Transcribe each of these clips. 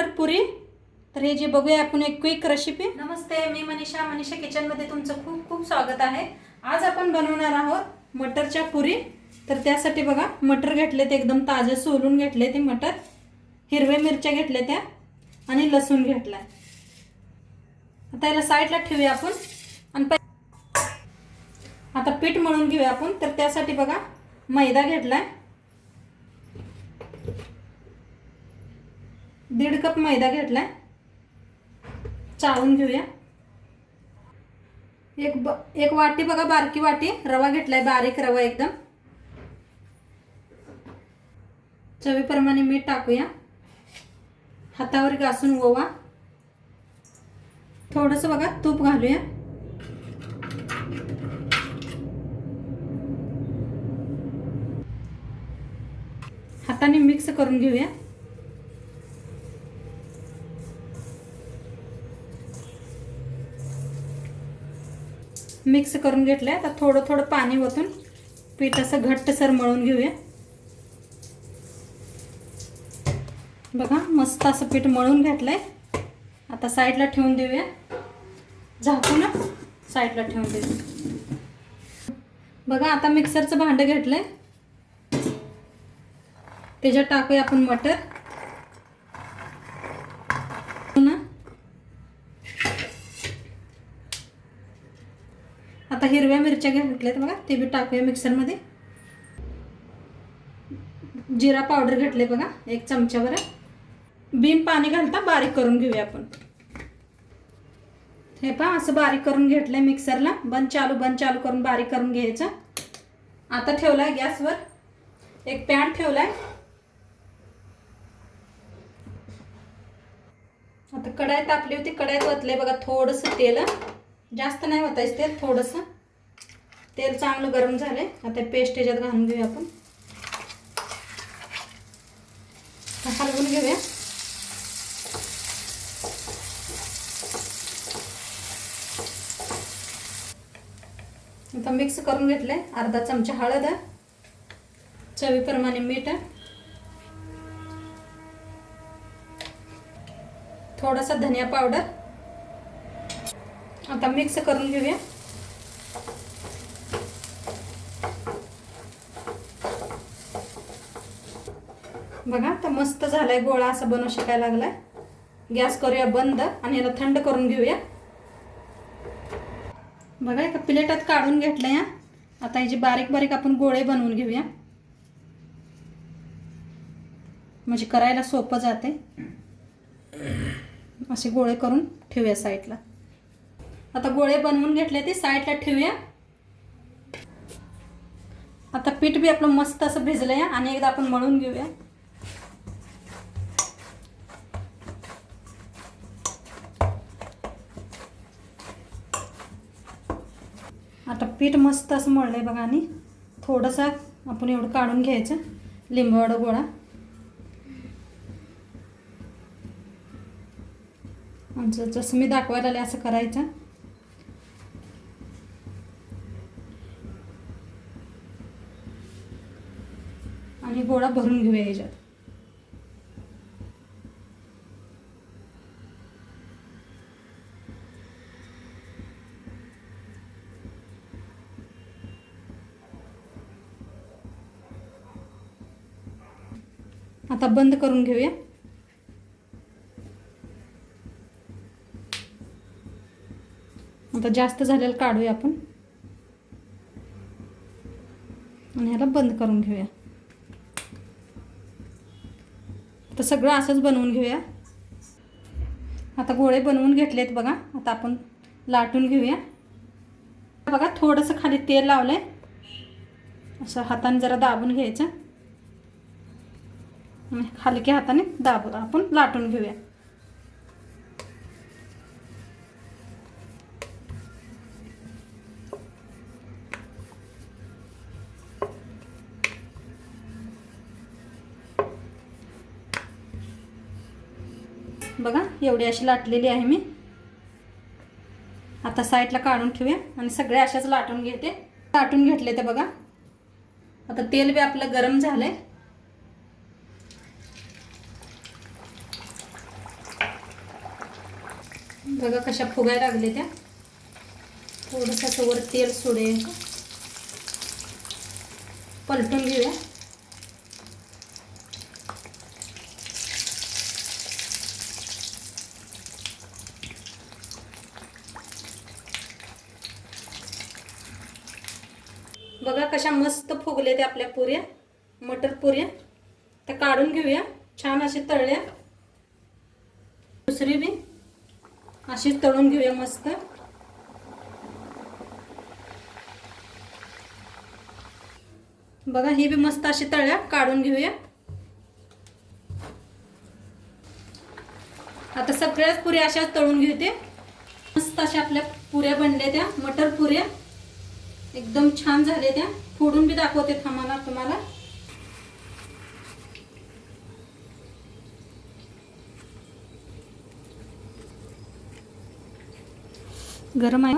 मटर पुरी। तर हे जे बघूया आपण एक क्विक रेसिपी। नमस्ते, मी मनीषा किचन मध्ये तुमचं खूप खूप स्वागत आहे। आज आपण बनवणार आहोत मटरच्या पुरी। तर त्यासाठी बघा मटर घेतले ते एकदम ताजे सोलून घेतले ते मटर, हिरव्या मिरच्या घेतल्या त्या आणि लसूण घेतलाय। आता याला साईडला ठेवूया आपण आणि आता पीठ मळून घेऊया आपण। तर त्यासाठी बघा मैदा घेतलाय, 1.5 कप मैदा घेतलाय, चाळून घेऊया। एक वाटी बघा बारकी वाटी रवा घेतलाय, बारीक रवा एकदम। चवीप्रमाणे मीठ टाकूया, हातावर घासून ओवा, थोडंसं बघा तूप घालूया। हाताने मिक्स करून घेऊया। मिक्स करून घेतलंय। आता थोडं थोडं पाणी ओतून पीठ असं घट्टसर मळून घेऊया। बघा मस्त असं पीठ मळून घेतलंय। आता साईडला ठेवून देऊया, झाकून साईडला ठेवून देऊया। बघा आता मिक्सरचं भांडं घेतलंय, त्याच्यात टाकूया आपण मटर। आता हिरव्या मिरच्या घेतल्यात बघा, ते बी टाकूया मिक्सर मध्ये। जिरा पावडर घेतले बघा 1 चमचाभर, बिन पाणी घालता बारीक करून घेऊया आपण। हे पहा असं बारीक करून घेतलंय मिक्सरला, बंद चालू करून बारीक करून घ्यायचं। आता ठेवलाय गॅसवर एक पॅन ठेवलाय। आता कढाई तापली होती, कढाईत ओतले बघा थोडंसं तेल, जास्त नाही ओतायचं तेल, थोडंसं तेल चांगलं गरम झालंय। आता पेस्ट याच्यात घालून घेऊया आपण, हलवून घेऊया। आता मिक्स करून घेतलंय। अर्धा चमचा हळद, चवीप्रमाणे मीठ, थोडासा धनिया पावडर। आता मिक्स करून घेऊया। बघा आता मस्त झालाय गोळा, असा बनवू शिकायला लागलाय। गॅस करूया बंद आणि याला थंड करून घेऊया। बघा एका प्लेटात काढून घेतलंय। आता याचे बारीक बारीक आपण गोळे बनवून घेऊया, म्हणजे करायला सोपं जाते। असे गोळे करून ठेवूया साईडला। आता गोळे बनवून घेतले ते साईडला ठेवूया। आता पीठ बी आपलं मस्त असं भिजलंय आणि एकदा आपण मळून घेऊया। आता पीठ मस्त असं मळलंय बघा, आणि थोडंसं आपण एवढं काढून घ्यायचं लिंबूवाडा गोळा। जसं मी दाखवायला आले असं करायचं। आणि गोळा भरून घेऊया याच्यात। आता बंद करून घेऊया। आता जास्त झालेलं काढूया आपण आणि ह्याला बंद करून घेऊया। तर सगळं असंच बनवून घेऊया। आता गोळे बनवून घेतलेत बघा, आता आपण लाटून घेऊया। बघा थोडंसं खाली तेल लावलंय, असं हाताने जरा दाबून घ्यायचं आणि हलक्या हाताने दाबून आपण लाटून घेऊया। बघा एवढी अशी लाटलेली आहे मी। आता साईडला काढून ठेवूया आणि सगळे अशाच लाटून घेते। लाटून घेतले ते बघा। आता तेल बी आपलं गरम झालंय। बघा कशा फुगायला लागले त्या. थोडंसं असं वर तेल सोडेल, पलटून घेऊया. बघा कशा मस्त फुगले ते आपल्या पुऱ्या, मटर पुऱ्या. तर काढून घेऊया. छान असे तळल्या. दुसरी बी अशीच तळून घेऊया मस्त. बघा ही बी मस्त अशी तळल्या, काढून घेऊया. आता सगळ्याच पुऱ्या अशाच तळून घेते. मस्त अशा आपल्या पुऱ्या बनल्या त्या मटर पुऱ्या. एकदम छान झाले त्या. फोडून बी दाखवते थांबा तुम्हाला. गरम आहे,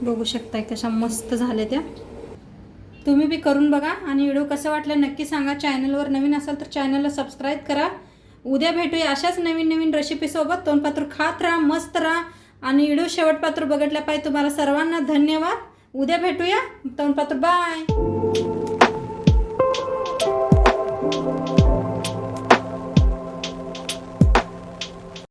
बघू शकताय कशा मस्त झाल्या त्या. तुम्ही बी करून बघा आणि व्हिडिओ कसा वाटला नक्की सांगा. चॅनलवर नवीन असाल तर चॅनलला सबस्क्राईब करा. उद्या भेटूया अशाच नवीन नवीन रेसिपीसोबत. तोंडपात्र खात राहा, मस्त राहा आणि व्हिडिओ शेवटपात्र बघितल्या पाहिजे. तुम्हाला सर्वांना धन्यवाद. उद्या भेटूया. तोंडपात्र बाय.